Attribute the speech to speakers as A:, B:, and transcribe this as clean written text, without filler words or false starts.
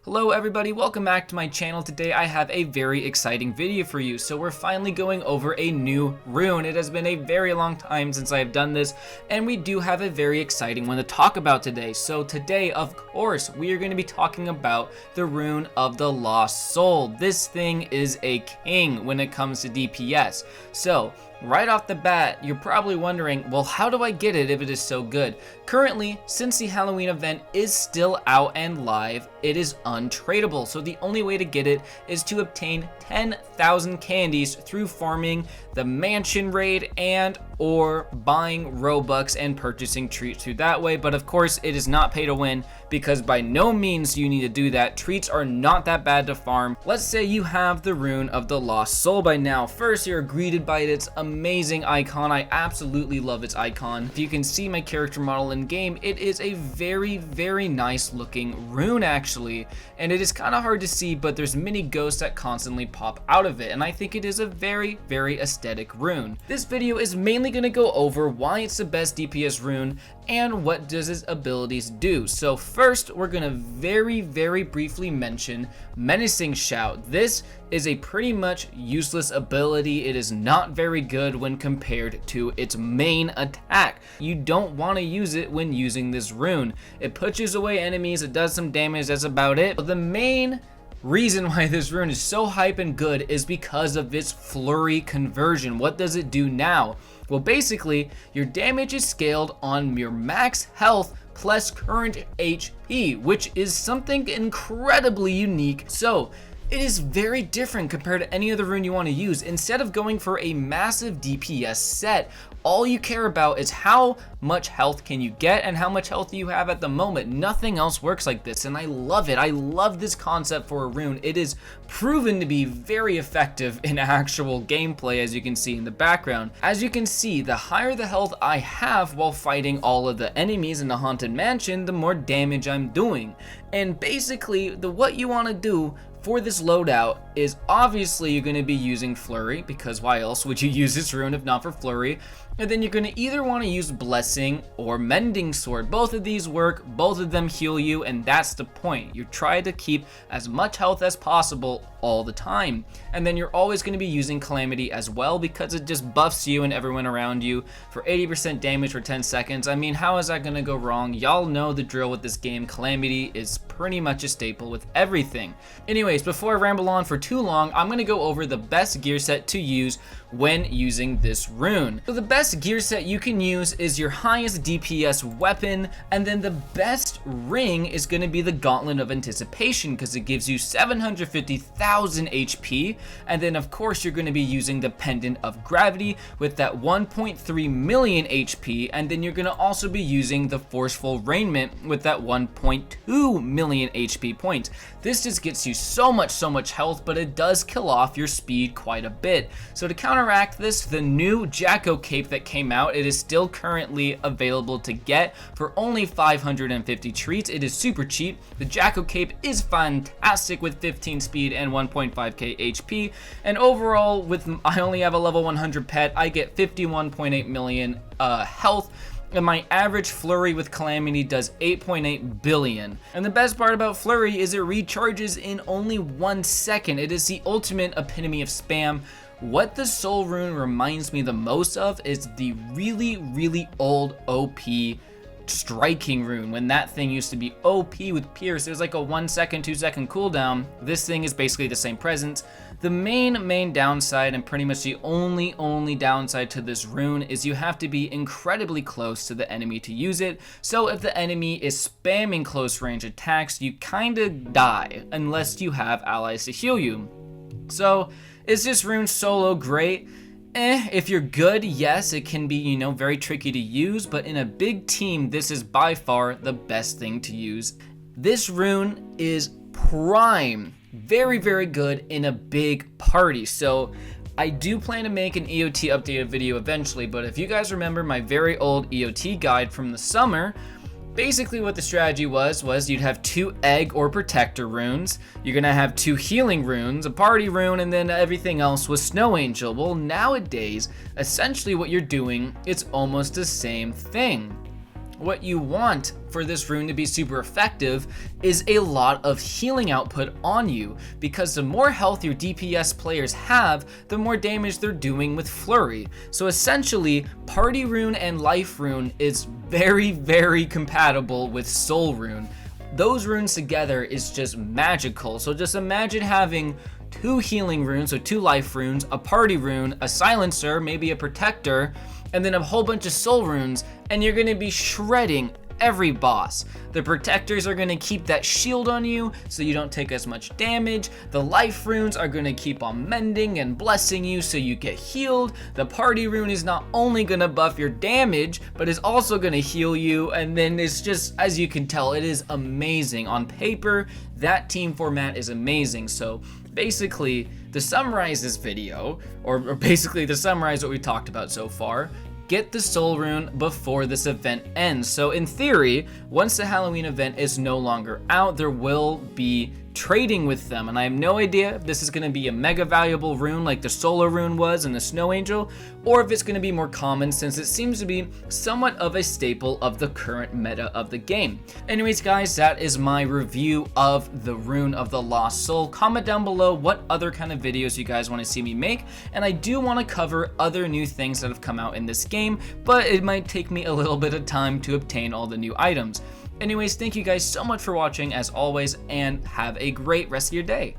A: Hello everybody, welcome back to my channel. Today I have a very exciting video for you. So we're finally going over a new rune. It has been a very long time since I have done this, and we do have a very exciting one to talk about today. So today, of course, we are going to be talking about the Rune of the Lost Soul. This thing is a king when it comes to DPS. So right off the bat, you're probably wondering, well, how do I get it if it is so good? Currently, since the Halloween event is still out and live, it is untradeable. So the only way to get it is to obtain 10,000 candies through farming the mansion raid and or buying Robux and purchasing treats through that way. But of course, it is not pay to win, because by no means do you need to do that. Treats are not that bad to farm. Let's say you have the Rune of the Lost Soul by now. First, you're greeted by its amazing icon. I absolutely love its icon. If you can see my character model in game, it is a very nice looking rune actually, and it is kind of hard to see, but there's many ghosts that constantly pop out of it, and I think it is a very aesthetic rune. This video is mainly going to go over why it's the best DPS rune and what does its abilities do. So first, we're going to very briefly mention Menacing Shout. This is a pretty much useless ability. It is not very good when compared to its main attack. You don't want to use it when using this rune. It pushes away enemies, it does some damage, that's about it. But the main reason why this rune is so hype and good is because of its flurry conversion. What does it do now? Well, basically, your damage is scaled on your max health plus current HP, which is something incredibly unique. So it is very different compared to any other rune you want to use. Instead of going for a massive DPS set, all you care about is how much health can you get and how much health you have at the moment. Nothing else works like this, and I love it. I love this concept for a rune. It is proven to be very effective in actual gameplay, as you can see in the background. As you can see, the higher the health I have while fighting all of the enemies in the Haunted Mansion, the more damage I'm doing. And basically, what you want to do for this loadout is obviously you're going to be using Flurry, because why else would you use this rune if not for Flurry? And then you're going to either want to use Blessing or Mending Sword. Both of these work, both of them heal you, and that's the point. You try to keep as much health as possible all the time. And then you're always going to be using Calamity as well, because it just buffs you and everyone around you for 80% damage for 10 seconds. I mean, how is that going to go wrong? Y'all know the drill with this game. Calamity is pretty much a staple with everything. Anyways, before I ramble on for too long, I'm going to go over the best gear set to use when using this rune. So the best gear set you can use is your highest DPS weapon, and then the best ring is going to be the Gauntlet of Anticipation, because it gives you 750,000 HP, and then of course you're going to be using the Pendant of Gravity with that 1.3 million HP, and then you're going to also be using the Forceful Raiment with that 1.2 million HP points. This just gets you so much health, but it does kill off your speed quite a bit. So to counteract this, the new Jacko Cape that came out, it is still currently available to get for only 550 treats. It is super cheap. The Jacko Cape is fantastic with 15 speed and 1.5k HP, and overall, I only have a level 100 pet, I get 51.8 million health, and my average Flurry with Calamity does 8.8 billion. And the best part about Flurry is it recharges in only 1 second. It is the ultimate epitome of spam. What the Soul Rune reminds me the most of is the really old OP Striking Rune, when that thing used to be OP with Pierce. There's like a 1 second, 2 second cooldown. This thing is basically the same presence. The main downside, and pretty much the only downside to this rune, is you have to be incredibly close to the enemy to use it. So if the enemy is spamming close range attacks, you kinda die unless you have allies to heal you. So is this rune solo great? If you're good, yes, it can be, very tricky to use, but in a big team, this is by far the best thing to use. This rune is prime, very good in a big party. So I do plan to make an EOT updated video eventually, but if you guys remember my very old EOT guide from the summer, basically what the strategy was you'd have 2 egg or protector runes, you're gonna have 2 healing runes, a party rune, and then everything else was Snow Angel. Well, nowadays, essentially what you're doing, it's almost the same thing. what you want for this rune to be super effective is a lot of healing output on you, because the more health your DPS players have, the more damage they're doing with Flurry. So essentially, Party Rune and Life Rune is very compatible with Soul Rune. Those runes together is just magical. So just imagine having 2 healing runes, so 2 life runes, a party rune, a silencer, maybe a protector, and then a whole bunch of soul runes, and you're gonna be shredding every boss. The protectors are gonna keep that shield on you so you don't take as much damage. The life runes are gonna keep on mending and blessing you so you get healed. The party rune is not only gonna buff your damage, but is also gonna heal you, and then it's just, as you can tell, it is amazing. On paper, that team format is amazing. So basically, to summarize this video, or basically to summarize what we talked about so far, get the soul rune before this event ends. So in theory, once the Halloween event is no longer out, there will be trading with them, and I have no idea if this is going to be a mega valuable rune like the solar rune was in the Snow Angel, or if it's going to be more common, since it seems to be somewhat of a staple of the current meta of the game. Anyways guys, that is my review of the Rune of the Lost Soul. Comment down below what other kind of videos you guys want to see me make, and I do want to cover other new things that have come out in this game, but it might take me a little bit of time to obtain all the new items. Anyways, thank you guys so much for watching as always, and have a great rest of your day.